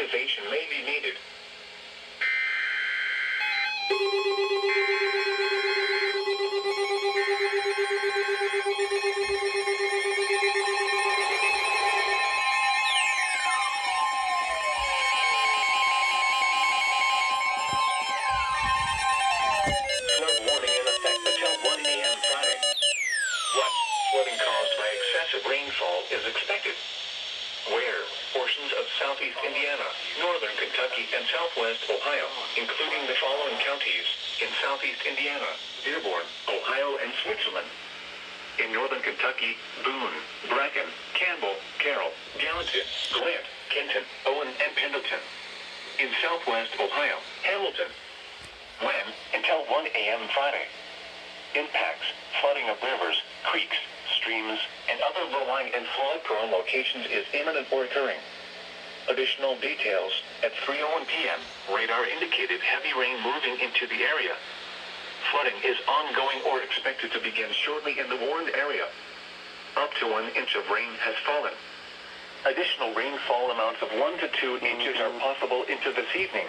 activation may be needed. Flood warning in effect until 1 a.m. Friday. What? Flooding caused by excessive rainfall is expected. Where? Portions of southeast Indiana, northern Kentucky, and southwest Ohio, including the following counties: in southeast Indiana, Dearborn, Ohio, and Switzerland. In northern Kentucky, Boone, Bracken, Campbell, Carroll, Gallatin, Grant, Kenton, Owen, and Pendleton. In southwest Ohio, Hamilton. When? Until 1 a.m. Friday. Impacts: flooding of rivers, creeks, streams, and other low-lying and flood-prone locations is imminent or occurring. Additional details: at 3:01 p.m., radar indicated heavy rain moving into the area. Flooding is ongoing or expected to begin shortly in the warned area. Up to 1 inch of rain has fallen. Additional rainfall amounts of 1 to 2 inches are possible into this evening.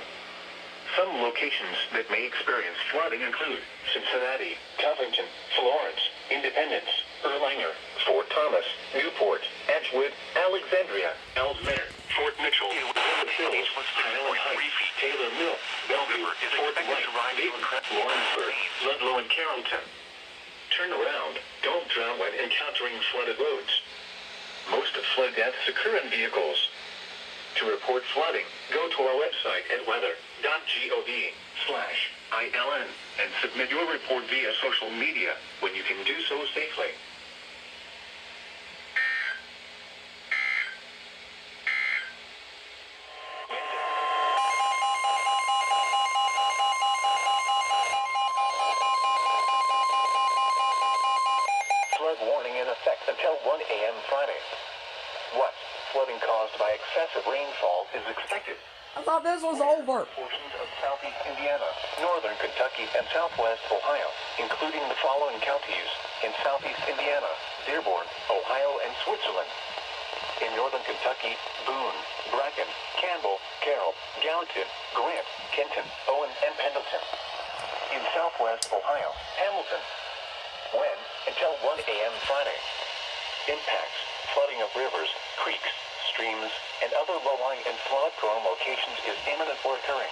Some locations that may experience flooding include Cincinnati, Covington, Florence, Independence, Erlanger, Fort Thomas, Newport, Edgewood, Alexandria, Ellesmere, Fort Mitchell, Hills, Highland Heights, Taylor Mill, Bellevue, Fort White, Dayton, Lawrenceburg, Ludlow, and Carrollton. Turn around. Don't drown when encountering flooded roads. Most flood deaths occur in vehicles. To report flooding, go to our website at weather.gov/ILN and submit your report via social media when you can do so safely. Flood warning in effect until 1 a.m. Friday. What? Flooding caused by excessive rainfall is expected. I thought this was over. Portions of southeast Indiana, northern Kentucky, and southwest Ohio, including the following counties: in southeast Indiana, Dearborn, Ohio, and Switzerland. In northern Kentucky, Boone, Bracken, Campbell, Carroll, Gallatin, Grant, Kenton, Owen, and Pendleton. In southwest Ohio, Hamilton. When? Until 1 a.m. Friday. Impacts: flooding of rivers, creeks, streams, and other low-lying and flood-prone locations is imminent or occurring.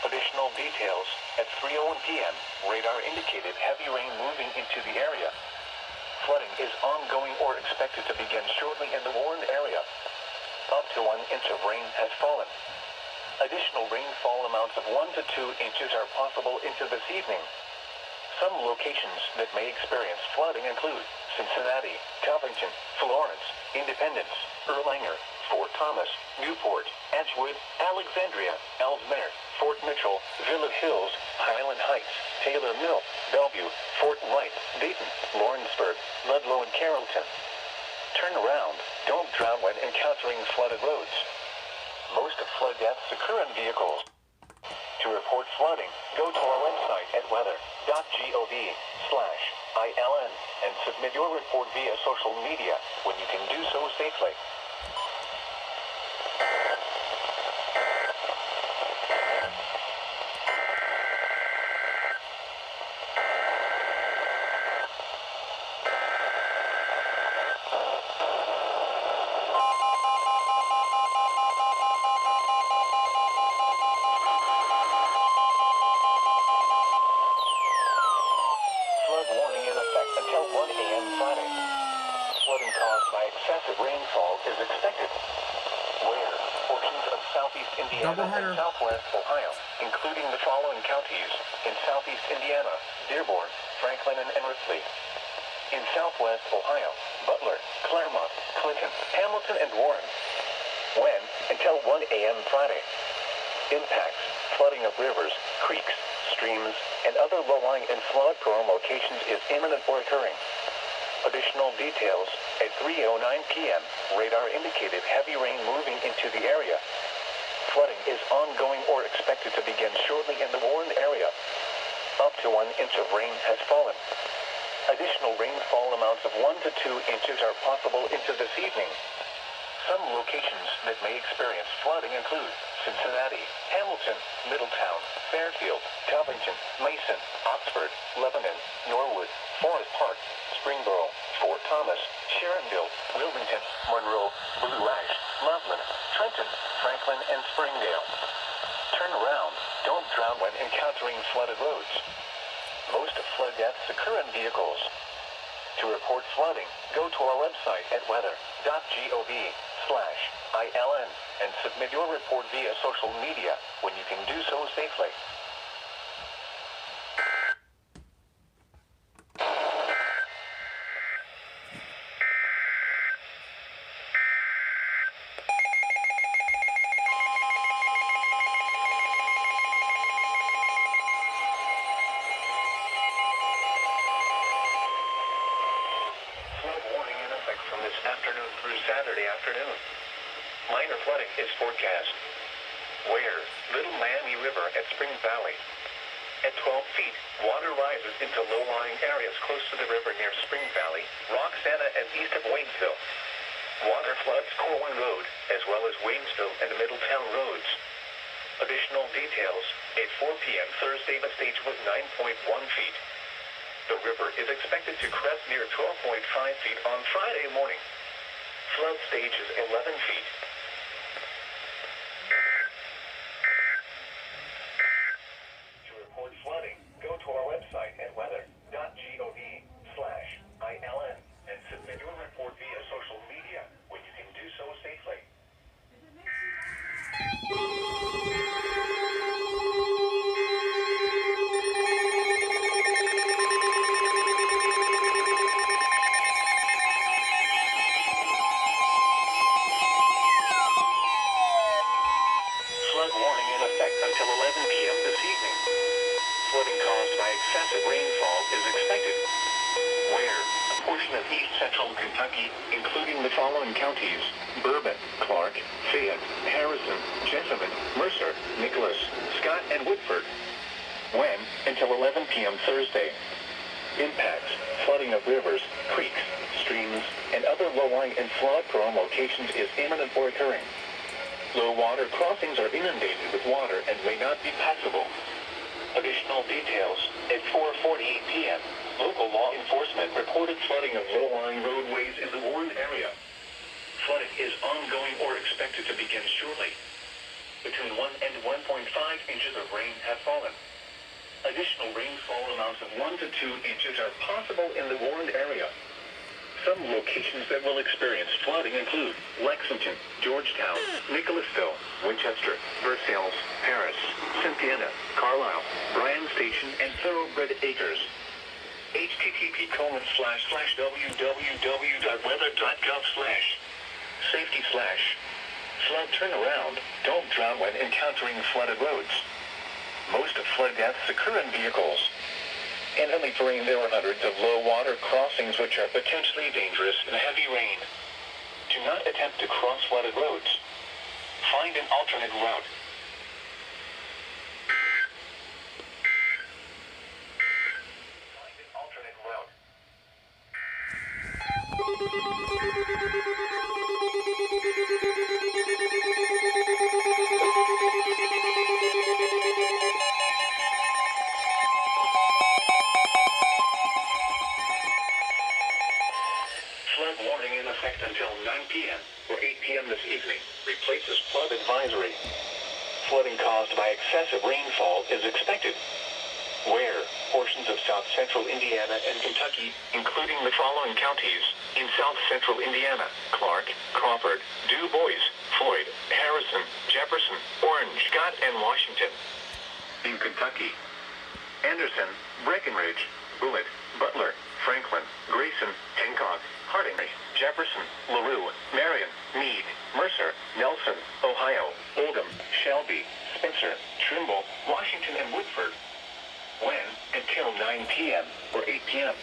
Additional details: at 3:01 p.m., radar indicated heavy rain moving into the area. Flooding is ongoing or expected to begin shortly in the warned area. Up to 1 inch of rain has fallen. Additional rainfall amounts of 1 to 2 inches are possible into this evening. Some locations that may experience flooding include Cincinnati, Covington, Florence, Independence, Erlanger, Fort Thomas, Newport, Edgewood, Alexandria, Ellesmere, Fort Mitchell, Village Hills, Highland Heights, Taylor Mill, Bellevue, Fort White, Dayton, Lawrenceburg, Ludlow, and Carrollton. Turn around. Don't drown when encountering flooded roads. Most flood deaths occur in vehicles. To report flooding, go to our website at weather.gov/ILN and submit your report via social media when you can do so safely. Excessive rainfall is expected. Where? Portions of southeast Indiana and southwest Ohio, including the following counties: in southeast Indiana, Dearborn, Franklin, and Ripley. In southwest Ohio, Butler, Claremont, Clinton, Hamilton, and Warren. When? Until 1 a.m. Friday. Impacts: flooding of rivers, creeks, streams, and other low-lying and flood-prone locations is imminent or occurring. Additional details: at 3:09 p.m., radar indicated heavy rain moving into the area. Flooding is ongoing or expected to begin shortly in the warned area. Up to 1 inch of rain has fallen. Additional rainfall amounts of 1 to 2 inches are possible into this evening. Some locations that may experience flooding include Cincinnati, Hamilton, Middletown, Fairfield, Covington, Mason, Oxford, Lebanon, Norwood, Forest Park, Springboro, Fort Thomas, Sharonville, Wilmington, Monroe, Blue Ash, Loveland, Trenton, Franklin, and Springdale. Turn around. Don't drown when encountering flooded roads. Most flood deaths occur in vehicles. To report flooding, go to our website at weather.gov/ILN and submit your report via social media when you can do so safely. Afternoon through Saturday afternoon. Minor flooding is forecast. Where? Little Miami River at Spring Valley. At 12 feet, water rises into low-lying areas close to the river near Spring Valley, Roxana, and east of Waynesville. Water floods Corwin Road, as well as Waynesville and Middletown roads. Additional details, at 4 p.m. Thursday the stage was 9.1 feet. The river is expected to crest near 12.5 feet on Friday morning. Flood stage is 11 feet. To report flooding, go to our website at weather.gov/ILN and submit your report via social media when you can do so safely. Until 11 p.m. this evening. Flooding caused by excessive rainfall is expected. Where? A portion of east central Kentucky, including the following counties: Bourbon, Clark, Fayette, Harrison, Jessamine, Mercer, Nicholas, Scott, and Woodford. When? Until 11 p.m. Thursday. Impacts: flooding of rivers, creeks, streams, and other low-lying and flood-prone locations is imminent or occurring. Low water crossings are inundated with water and may not be passable. Additional details, at 4:48 p.m., local law enforcement reported flooding of low-lying roadways in the warned area. Flooding is ongoing or expected to begin shortly. Between 1 and 1.5 inches of rain have fallen. Additional rainfall amounts of 1 to 2 inches are possible in the warned area. Some locations that will experience flooding include Lexington, Georgetown, Nicholasville, Winchester, Versailles, Paris, Cynthiana, Carlisle, Bryan Station, and Thoroughbred Acres. http://www.weather.gov/safety/flood turnaround. Don't drown when encountering flooded roads. Most flood deaths occur in vehicles. In heavy terrain, there are hundreds of low-water crossings which are potentially dangerous in heavy rain. Do not attempt to cross flooded roads. Find an alternate route. Find an alternate route. Flood warning in effect until 9 p.m. or 8 p.m. this evening. Replaces flood advisory. Flooding caused by excessive rainfall is expected. Where? Portions of south-central Indiana and Kentucky, including the following counties: in south-central Indiana: Clark, Crawford, Du Bois, Floyd, Harrison, Jefferson, Orange, Scott, and Washington. In Kentucky: Anderson, Breckenridge, Bullitt, Butler, Franklin, Grayson, Hancock, Harding, Jefferson, LaRue, Marion, Meade, Mercer, Nelson, Ohio, Oldham, Shelby, Spencer, Trimble, Washington, and Woodford. When? Until 9 p.m. or 8 p.m.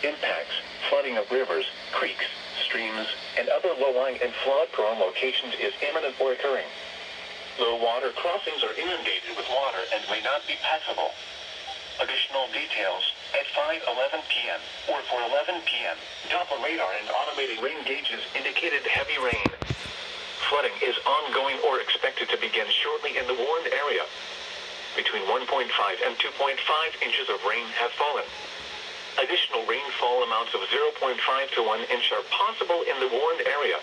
Impacts: flooding of rivers, creeks, streams, and other low-lying and flood-prone locations is imminent or occurring. Low water crossings are inundated with water and may not be passable. Additional details, at 5:11 p.m. or 4:11 p.m., Doppler radar and automated rain gauges indicated heavy rain. Flooding is ongoing or expected to begin shortly in the warned area. Between 1.5 and 2.5 inches of rain have fallen. Additional rainfall amounts of 0.5 to 1 inch are possible in the warned area.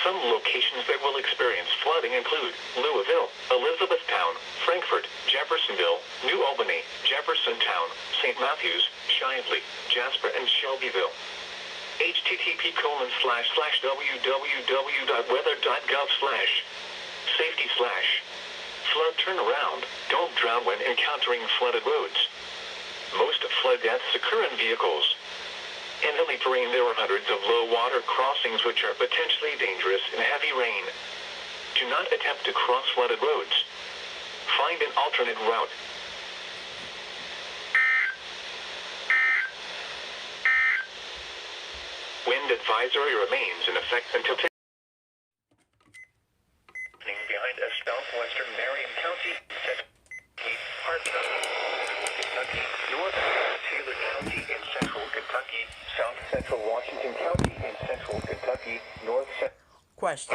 Some locations that will experience flooding include Louisville, Elizabethtown, Frankfort, Jeffersonville, New Albany, Jeffersontown, St. Matthews, Shively, Jasper, and Shelbyville. http://www.weather.gov/safety/flood turnaround. Don't drown when encountering flooded roads. Most flood deaths occur in vehicles. In hilly terrain, there are hundreds of low-water crossings which are potentially dangerous in heavy rain. Do not attempt to cross flooded roads. Find an alternate route. Wind advisory remains in effect until behind a southwestern Marion County, Kentucky, north Taylor County in central Kentucky, south central Washington County in central Kentucky, north central. Question.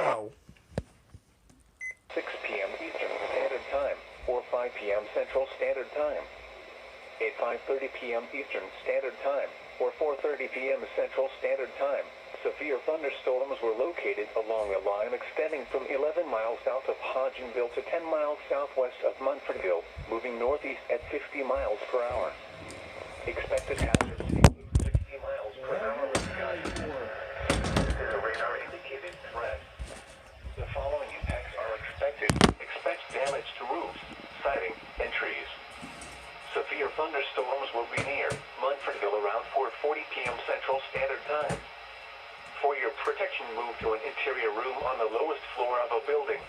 No. 6 p.m. Eastern Standard Time, or 5 p.m. Central Standard Time. At 5:30 p.m. Eastern Standard Time, or 4:30 p.m. Central Standard Time, severe thunderstorms were located along a line extending from 11 miles south of Hodgenville to 10 miles southwest of Munfordville, moving northeast at 50 miles per hour. Expected hazards include 60 miles per hour with gusts. The radar indicated threat. The following impacts are expected. Expect damage to roofs, siding, and trees. Severe thunderstorms will be near Munfordville around 4:40 p.m. Central Standard Time. For your protection, move to an interior room on the lowest floor of a building.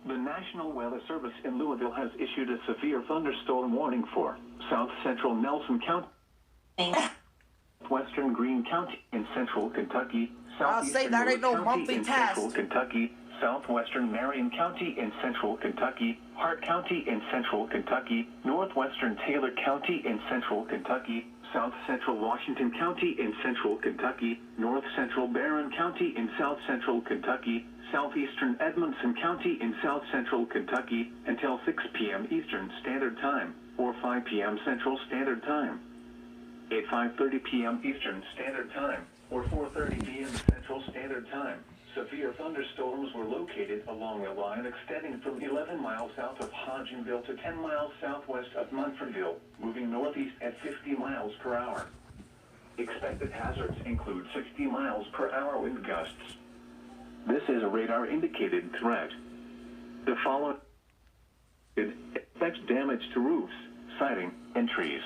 The National Weather Service in Louisville has issued a severe thunderstorm warning for south central Nelson County, western Greene County in central Kentucky, southeastern Lewis County in central Kentucky, southwestern Marion County in central Kentucky, Hart County in central Kentucky, northwestern Taylor County in central Kentucky, south central Washington County in central Kentucky, north central Barron County in south central Kentucky, southeastern Edmonson County in south central Kentucky until 6 p.m. Eastern Standard Time, or 5 p.m. Central Standard Time. At 5:30 p.m. Eastern Standard Time, or 4:30 p.m. Central Standard Time, severe thunderstorms were located along a line extending from 11 miles south of Hodgenville to 10 miles southwest of Munfordville, moving northeast at 50 miles per hour. Expected hazards include 60 miles per hour wind gusts. This is a radar-indicated threat. The following affects damage to roofs, siding, and trees.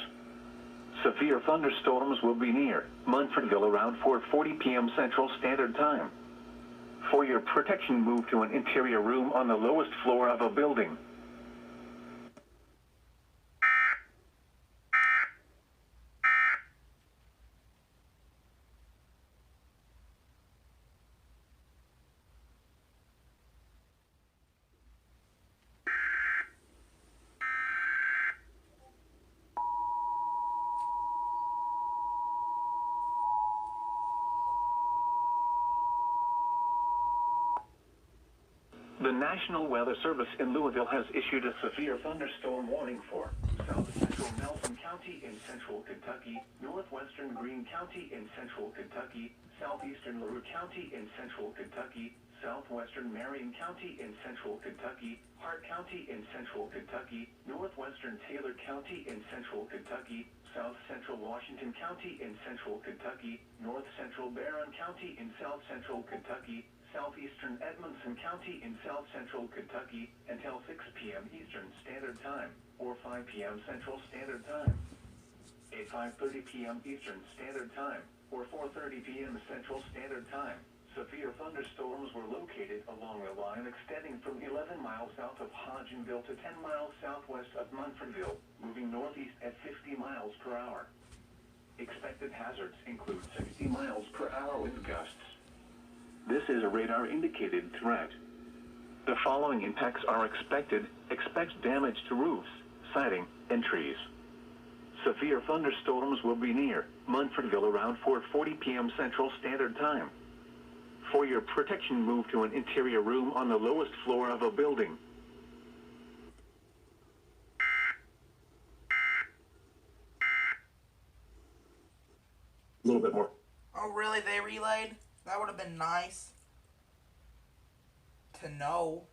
Severe thunderstorms will be near Munfordville around 4:40 p.m. Central Standard Time. For your protection, move to an interior room on the lowest floor of a building. The National Weather Service in Louisville has issued a severe thunderstorm warning for south central Nelson County in central Kentucky, northwestern Greene County in central Kentucky, southeastern LaRue County in central Kentucky, southwestern Marion County in central Kentucky, Hart County in central Kentucky, northwestern Taylor County in central Kentucky, south central Washington County in central Kentucky, north central Barron County in south central Kentucky, southeastern Edmonson County in south central Kentucky until 6 p.m. Eastern Standard Time, or 5 p.m. Central Standard Time. At 5:30 p.m. Eastern Standard Time, or 4:30 p.m. Central Standard Time, severe thunderstorms were located along a line extending from 11 miles south of Hodgenville to 10 miles southwest of Munfordville, moving northeast at 50 miles per hour. Expected hazards include 60 miles per hour wind gusts. This is a radar-indicated threat. The following impacts are expected. Expect damage to roofs, siding, and trees. Severe thunderstorms will be near Munfordville around 4:40 p.m. Central Standard Time. For your protection, move to an interior room on the lowest floor of a building. A little bit more. Oh, really? They relayed? That would have been nice to know.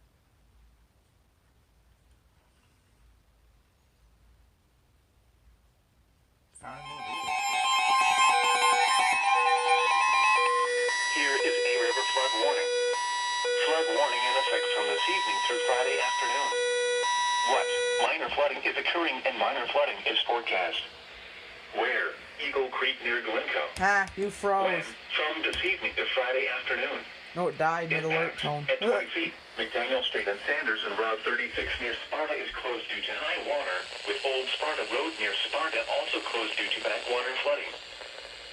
Found a new leader. Here is a river flood warning. Flood warning in effect from this evening through Friday afternoon. What? Minor flooding is occurring and minor flooding is forecast. Where? Eagle Creek near Glencoe. Ah, you When? froze. From this evening to Friday afternoon. No, it died near the alert Impact tone. at 20 feet. McDaniel Street and Sanderson Route 36 near Sparta is closed due to high water, with Old Sparta Road near Sparta also closed due to backwater flooding.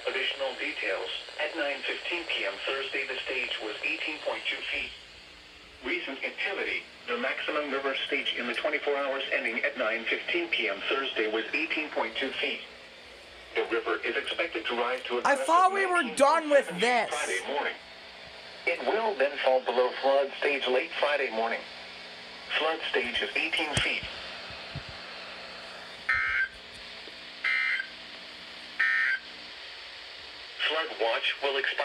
Additional details. At 9:15 p.m. Thursday, the stage was 18.2 feet. Recent activity. The maximum river stage in the 24 hours ending at 9:15 p.m. Thursday was 18.2 feet. The river is expected to rise to a I crest thought of we were 19.7 done with feet this. Friday morning. It will then fall below flood stage late Friday morning. Flood stage is 18 feet. Flood watch will expire.